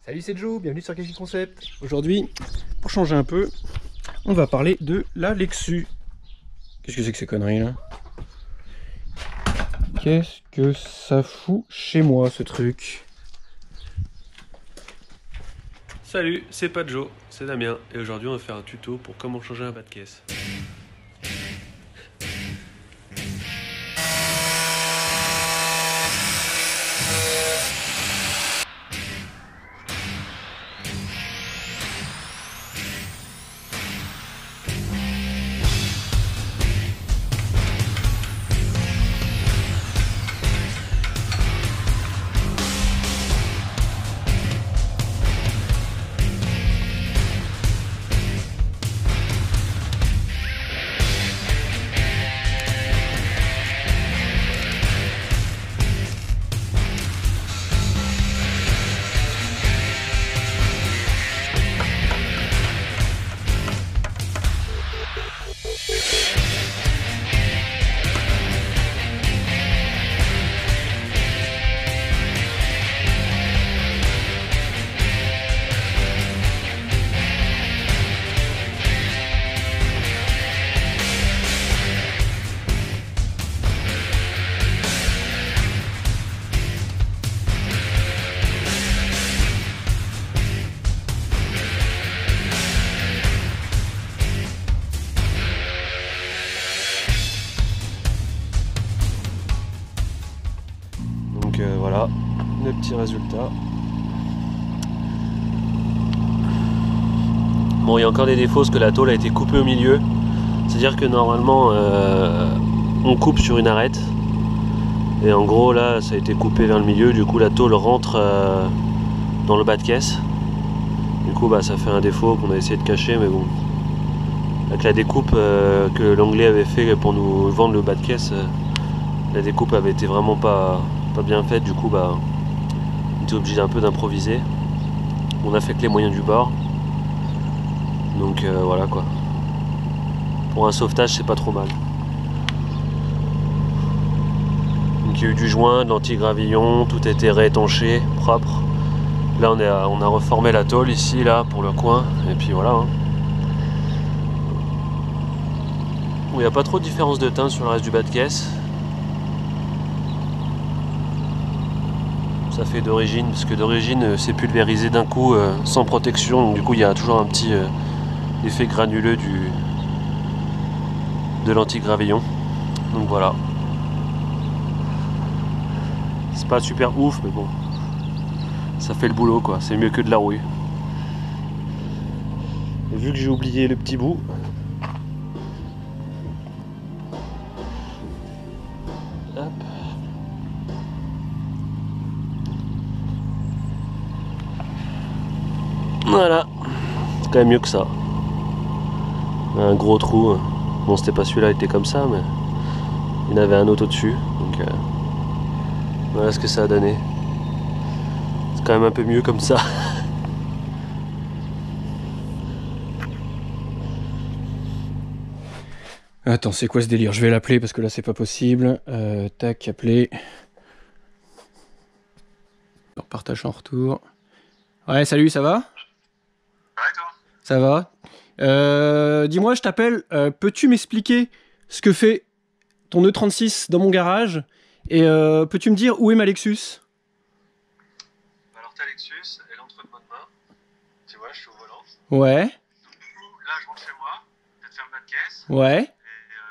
Salut, c'est Joe, bienvenue sur Kaji Concept. Aujourd'hui, pour changer un peu, on va parler de la Lexus. Qu'est-ce que c'est que ces conneries là? Qu'est-ce que ça fout chez moi ce truc? Salut, c'est pas Joe, c'est Damien, et aujourd'hui on va faire un tuto pour comment changer un bas de caisse. Donc voilà, le petit résultat. Bon, il y a encore des défauts parce que la tôle a été coupée au milieu. C'est-à-dire que normalement, on coupe sur une arête. Et en gros, là, ça a été coupé vers le milieu. Du coup, la tôle rentre dans le bas de caisse. Du coup, ça fait un défaut qu'on a essayé de cacher. Mais bon, avec la découpe que l'anglais avait fait pour nous vendre le bas de caisse, la découpe avait été vraiment pas bien faite. Du coup, on était obligé un peu d'improviser. On a fait que les moyens du bord. Donc voilà quoi. Pour un sauvetage, c'est pas trop mal. Donc il y a eu du joint, de l'anti-gravillon, tout a été réétanché, propre. Là on a reformé la tôle ici, là, pour le coin, et puis voilà. Hein. Il n'y a pas trop de différence de teinte sur le reste du bas de caisse. Ça fait d'origine, parce que d'origine c'est pulvérisé d'un coup sans protection, donc du coup il y a toujours un petit effet granuleux de l'anti-gravillon. Donc voilà. C'est pas super ouf, mais bon, ça fait le boulot quoi, c'est mieux que de la rouille. Et vu que j'ai oublié le petit bout, hop. Voilà, c'est quand même mieux que ça. Un gros trou, bon c'était pas celui-là, il était comme ça, mais il y en avait un autre au-dessus, donc voilà ce que ça a donné. C'est quand même un peu mieux comme ça. Attends, c'est quoi ce délire? Je vais l'appeler parce que là c'est pas possible. Tac, appeler. Partage en retour. Ouais, salut, ça va? Ouais, toi? Ça va. Dis-moi, je t'appelle. Peux-tu m'expliquer ce que fait ton E36 dans mon garage? Et peux-tu me dire où est ma Lexus? Alors ta Lexus, elle est entre de bonnes mains. Tu vois, je suis au volant. Ouais, Donc du coup, là je rentre chez moi, je vais te faire le bas de caisse. ouais, Et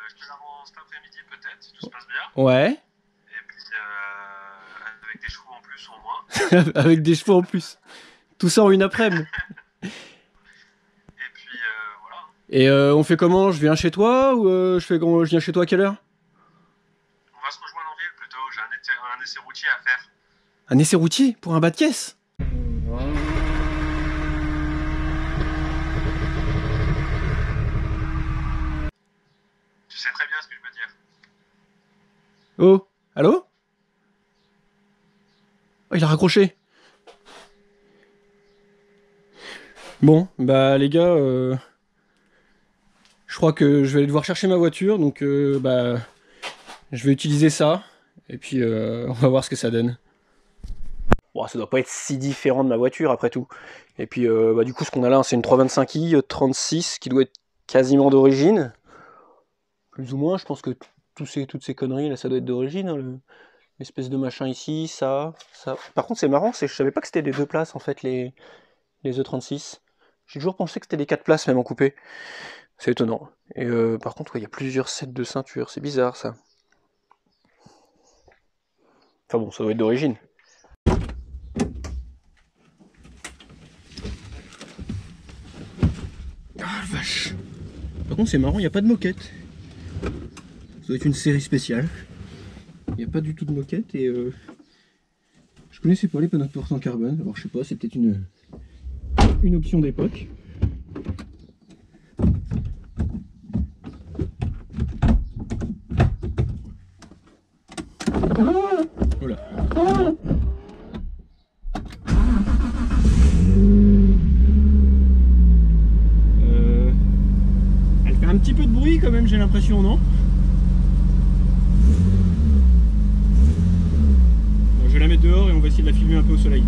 je te la rends cet après-midi peut-être, si tout se passe bien. ouais. Et puis avec des chevaux en plus ou en moins. Avec des chevaux en plus. Tout ça en une après-midi. Et puis voilà. Et on fait comment? Je viens chez toi ou je viens chez toi à quelle heure? On va se rejoindre en ville plutôt, j'ai un essai routier à faire. Un essai routier pour un bas de caisse? Tu sais très bien ce que je veux dire. Oh, allô? Oh, il a raccroché. Bon, les gars, je crois que je vais aller devoir chercher ma voiture, donc je vais utiliser ça, et puis on va voir ce que ça donne. Bon, ça doit pas être si différent de ma voiture après tout. Et puis bah, du coup ce qu'on a là c'est une 325i 36 qui doit être quasiment d'origine. Plus ou moins, je pense que toutes ces conneries là ça doit être d'origine. Hein, l'espèce de machin ici, ça. Par contre c'est marrant, je savais pas que c'était des 2 places en fait les E36. J'ai toujours pensé que c'était des 4 places même en coupé. C'est étonnant. Et par contre, il y a plusieurs sets de ceintures, c'est bizarre ça. Enfin bon, ça doit être d'origine. Ah la vache. Par contre, c'est marrant, il n'y a pas de moquette. Ça doit être une série spéciale. Il n'y a pas du tout de moquette et je connaissais pas les panneaux de porte en carbone. Alors je sais pas, c'est peut-être une option d'époque. Voilà. Elle fait un petit peu de bruit quand même, j'ai l'impression, non? Bon, je vais la mettre dehors et on va essayer de la filmer un peu au soleil.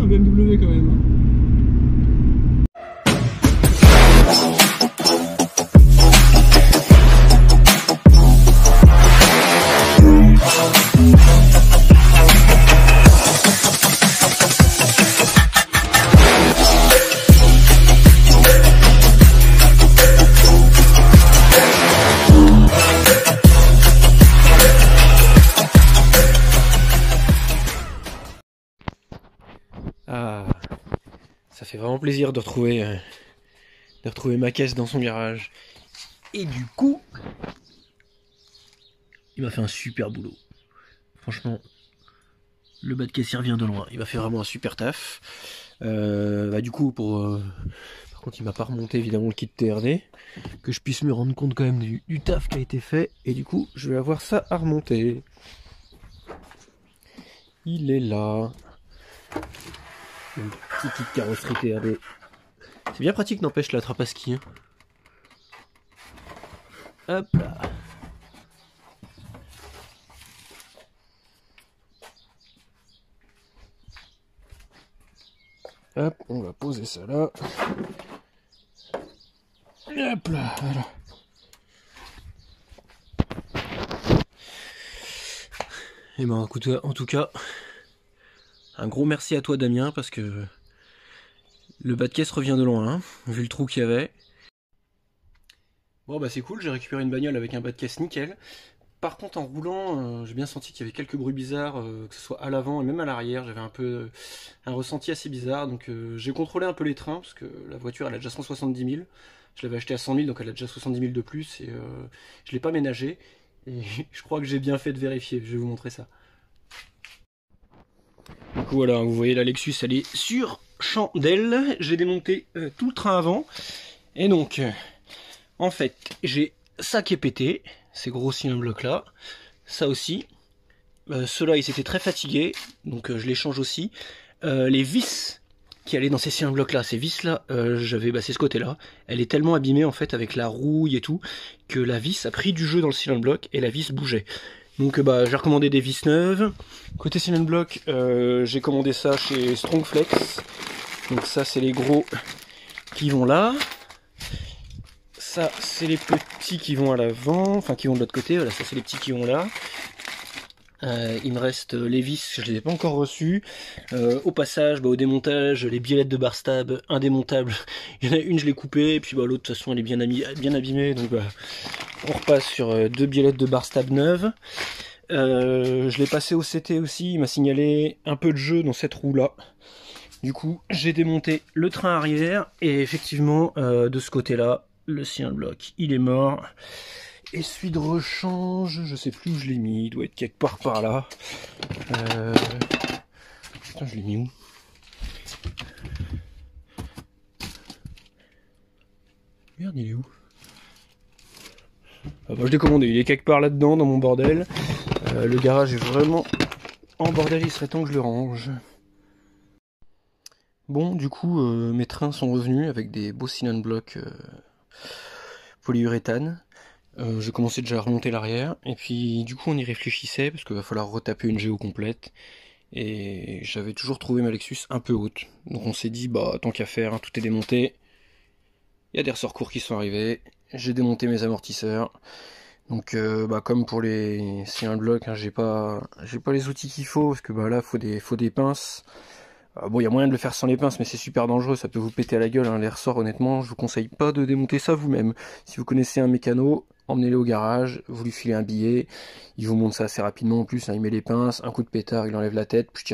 BMW quand même. Ah, ça fait vraiment plaisir de retrouver ma caisse dans son garage. Et du coup, il m'a fait un super boulot. Franchement, le bas de caissier vient de loin. Il m'a fait vraiment un super taf. Du coup, par contre, il m'a pas remonté évidemment le kit TRD. Que je puisse me rendre compte quand même du taf qui a été fait. Et du coup, je vais avoir ça à remonter. Il est là. Une petite carrosserie TRD. C'est bien pratique, n'empêche, la trappe à ski. Hein. Hop là. Hop, on va poser ça là. Hop là, voilà. Et ben écoute, en tout cas, un gros merci à toi Damien parce que le bas de caisse revient de loin, hein, vu le trou qu'il y avait. Bon bah c'est cool, j'ai récupéré une bagnole avec un bas de caisse nickel. Par contre en roulant, j'ai bien senti qu'il y avait quelques bruits bizarres, que ce soit à l'avant et même à l'arrière. J'avais un peu un ressenti assez bizarre, donc j'ai contrôlé un peu les trains parce que la voiture elle a déjà 170 000. Je l'avais acheté à 100 000, donc elle a déjà 70 000 de plus et je l'ai pas ménagé. Et je crois que j'ai bien fait de vérifier, je vais vous montrer ça. Du coup voilà, vous voyez la Lexus elle est sur chandelle. J'ai démonté tout le train avant. Et donc, en fait, j'ai ça qui est pété, ces gros cylindres blocs là. Ça aussi. Ceux-là ils étaient très fatigués, donc je les change aussi. Les vis qui allaient dans ces cylindres blocs là, ces vis là, c'est ce côté là. Elle est tellement abîmée en fait avec la rouille et tout, que la vis a pris du jeu dans le cylindre bloc et la vis bougeait. Donc j'ai recommandé des vis neuves. Côté cylindre bloc, j'ai commandé ça chez Strongflex. Donc ça c'est les gros qui vont là. Ça c'est les petits qui vont à l'avant, enfin qui vont de l'autre côté. Voilà, ça c'est les petits qui vont là. Il me reste les vis, je les ai pas encore reçus. Au passage, au démontage, les biellettes de bar stab indémontables. Il y en a une, je l'ai coupée, et puis l'autre, de toute façon, elle est bien abîmée. Donc on repasse sur 2 biellettes de bar stab neuves. Je l'ai passé au CT aussi, il m'a signalé un peu de jeu dans cette roue là. Du coup, j'ai démonté le train arrière, et effectivement, de ce côté là, le cylindre bloc, il est mort. Et celui de rechange, je sais plus où je l'ai mis, il doit être quelque part par là. Putain, je l'ai mis où? Merde, il est où? Ah bah, je l'ai commandé, il est quelque part là-dedans dans mon bordel. Le garage est vraiment en bordel, il serait temps que je le range. Bon, du coup, mes trains sont revenus avec des beaux cylindres blocs polyuréthane. J'ai commencé déjà à remonter l'arrière, et puis du coup on y réfléchissait, parce qu'il va falloir retaper une géo complète, et j'avais toujours trouvé ma Lexus un peu haute. Donc on s'est dit, bah tant qu'à faire, hein, tout est démonté. Il y a des ressorts courts qui sont arrivés, j'ai démonté mes amortisseurs. Donc bah, comme pour les cylindres blocs, hein, j'ai pas les outils qu'il faut, parce que bah, là faut des pinces. Bon, il y a moyen de le faire sans les pinces, mais c'est super dangereux, ça peut vous péter à la gueule, hein, les ressorts. Honnêtement, je vous conseille pas de démonter ça vous-même. Si vous connaissez un mécano, emmenez-le au garage, vous lui filez un billet, il vous monte ça assez rapidement en plus, hein, il met les pinces, un coup de pétard, il enlève la tête, puis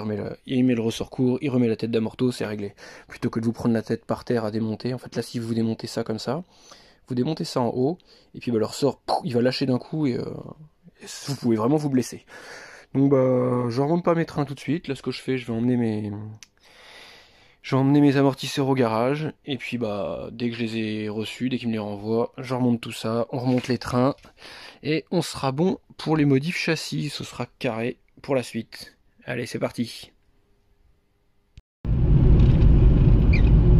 il met le ressort court, il remet la tête d'amorto, c'est réglé. Plutôt que de vous prendre la tête par terre à démonter, en fait là si vous démontez ça comme ça, vous démontez ça en haut, et puis bah, le ressort, il va lâcher d'un coup, et vous pouvez vraiment vous blesser. Donc bah, je remonte pas mes trains tout de suite, là ce que je fais, je vais emmener mes amortisseurs au garage, et puis bah dès que je les ai reçus, dès qu'ils me les renvoient, je remonte tout ça, on remonte les trains, et on sera bon pour les modifs châssis, ce sera carré pour la suite. Allez, c'est parti.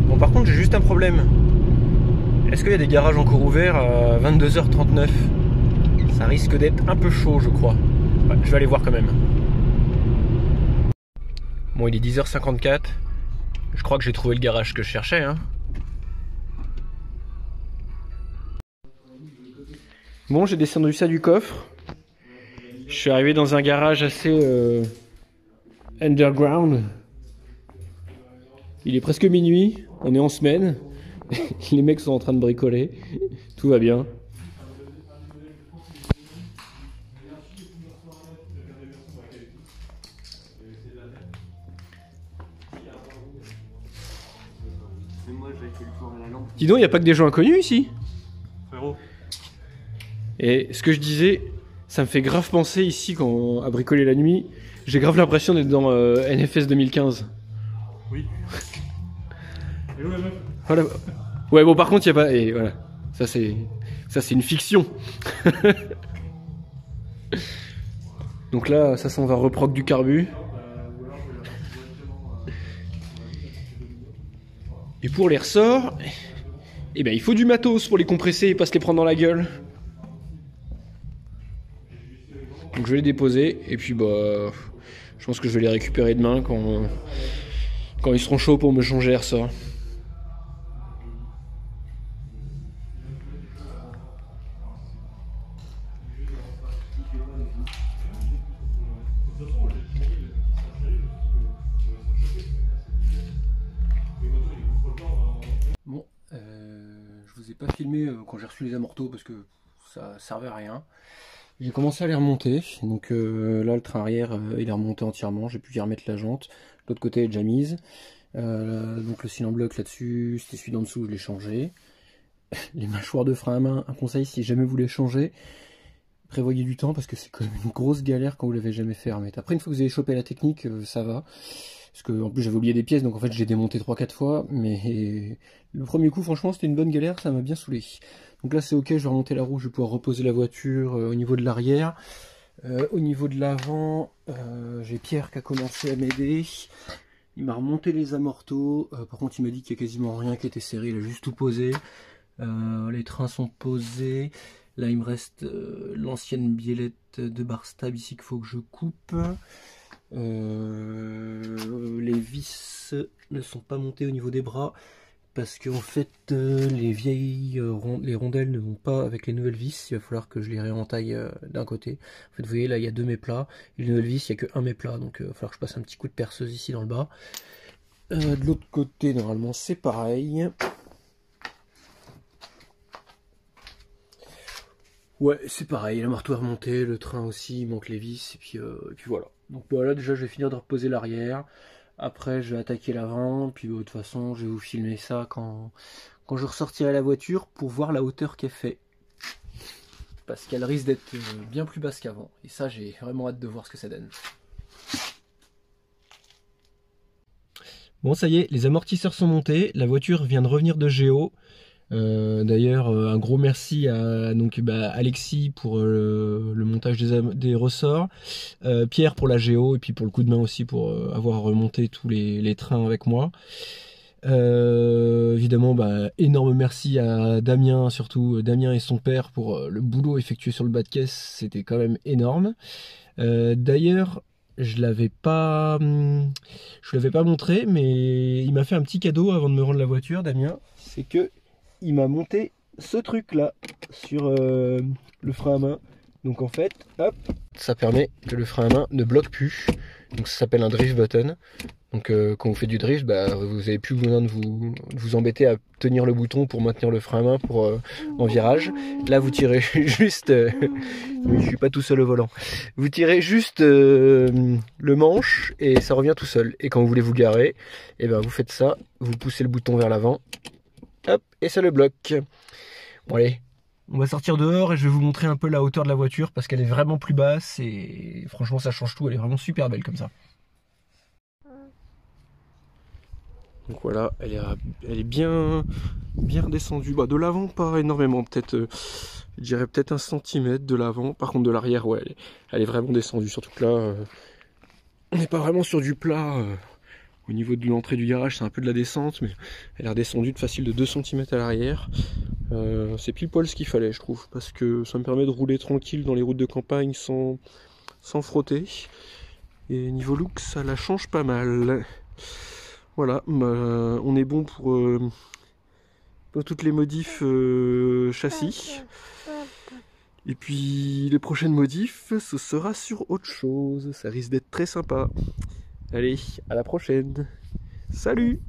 Bon, par contre j'ai juste un problème. Est-ce qu'il y a des garages encore ouverts à 22h39? Ça risque d'être un peu chaud, je crois. Ouais, je vais aller voir quand même. Bon, il est 10h54. Je crois que j'ai trouvé le garage que je cherchais, hein. Bon, j'ai descendu ça du coffre. Je suis arrivé dans un garage assez underground. Il est presque minuit, on est en semaine. Les mecs sont en train de bricoler. Tout va bien. Dis donc, il n'y a pas que des gens inconnus ici. Frérot. Et ce que je disais, ça me fait grave penser ici quand à bricoler la nuit. J'ai grave l'impression d'être dans NFS 2015. Oui. Et où la meuf? Voilà. Ouais, bon, par contre, il n'y a pas. Et voilà. Ça, c'est une fiction. Donc là, ça s'en va reproc du carbu. Et pour les ressorts, eh ben, il faut du matos pour les compresser et pas se les prendre dans la gueule. Donc je vais les déposer et puis bah je pense que je vais les récupérer demain quand ils seront chauds pour me changer les ressorts. Bon, je vous ai pas filmé quand j'ai reçu les amortos parce que ça servait à rien. J'ai commencé à les remonter, donc là le train arrière il est remonté entièrement, j'ai pu y remettre la jante, l'autre côté est déjà mise. Donc le cylindre bloc là-dessus, c'était celui d'en dessous, je l'ai changé. Les mâchoires de frein à main, un conseil si jamais vous les changez, prévoyez du temps parce que c'est quand même une grosse galère quand vous l'avez jamais fait à remettre. Après une fois que vous avez chopé la technique, ça va. Parce que en plus j'avais oublié des pièces, donc en fait j'ai démonté 3-4 fois, mais le premier coup franchement c'était une bonne galère, ça m'a bien saoulé. Donc là c'est ok, je vais remonter la roue, je vais pouvoir reposer la voiture au niveau de l'arrière. Au niveau de l'avant, j'ai Pierre qui a commencé à m'aider. Il m'a remonté les amortos, par contre il m'a dit qu'il n'y a quasiment rien qui était serré, il a juste tout posé. Les trains sont posés. Là il me reste l'ancienne biellette de bar stab ici qu'il faut que je coupe. Les vis ne sont pas montées au niveau des bras parce qu'en fait les vieilles les rondelles ne vont pas avec les nouvelles vis. Il va falloir que je les réentaille d'un côté. En fait vous voyez là il y a 2 méplats et les nouvelles vis il n'y a que 1 méplat, donc il va falloir que je passe un petit coup de perceuse ici dans le bas. De l'autre côté normalement c'est pareil. Ouais, c'est pareil, la marteau est remontée, le train aussi, il manque les vis, et puis voilà. Donc voilà, déjà je vais finir de reposer l'arrière, après je vais attaquer l'avant, puis de toute façon je vais vous filmer ça quand je ressortirai la voiture pour voir la hauteur qu'elle fait. Parce qu'elle risque d'être bien plus basse qu'avant, et ça j'ai vraiment hâte de voir ce que ça donne. Bon ça y est, les amortisseurs sont montés, la voiture vient de revenir de Géo. D'ailleurs, un gros merci à donc, Alexis pour le montage des ressorts, Pierre pour la géo et puis pour le coup de main aussi pour avoir remonté tous les trains avec moi. Évidemment, énorme merci à Damien, surtout Damien et son père pour le boulot effectué sur le bas de caisse, c'était quand même énorme. D'ailleurs, je l'avais pas montré, mais il m'a fait un petit cadeau avant de me rendre la voiture, Damien. C'est que il m'a monté ce truc là sur le frein à main. Donc en fait, hop, ça permet que le frein à main ne bloque plus. Donc ça s'appelle un drift button. Donc quand vous faites du drift, vous n'avez plus besoin de vous embêter à tenir le bouton pour maintenir le frein à main en virage. Là vous tirez juste... oui, je suis pas tout seul au volant. Vous tirez juste le manche et ça revient tout seul. Et quand vous voulez vous garer, vous faites ça, vous poussez le bouton vers l'avant, hop, et ça le bloque. Bon allez, on va sortir dehors et je vais vous montrer un peu la hauteur de la voiture parce qu'elle est vraiment plus basse et franchement ça change tout, elle est vraiment super belle comme ça. Donc voilà, elle est bien redescendue. De l'avant, pas énormément, peut-être, je dirais peut-être 1 centimètre de l'avant. Par contre, de l'arrière, ouais, elle est vraiment descendue. Surtout que là, on n'est pas vraiment sur du plat. Au niveau de l'entrée du garage, c'est un peu de la descente, mais elle est redescendue de facile de 2 cm à l'arrière. C'est pile poil ce qu'il fallait, je trouve, parce que ça me permet de rouler tranquille dans les routes de campagne sans frotter. Et niveau look, ça la change pas mal. Voilà, on est bon pour toutes les modifs châssis. Et puis les prochaines modifs, ce sera sur autre chose. Ça risque d'être très sympa. Allez, à la prochaine. Salut!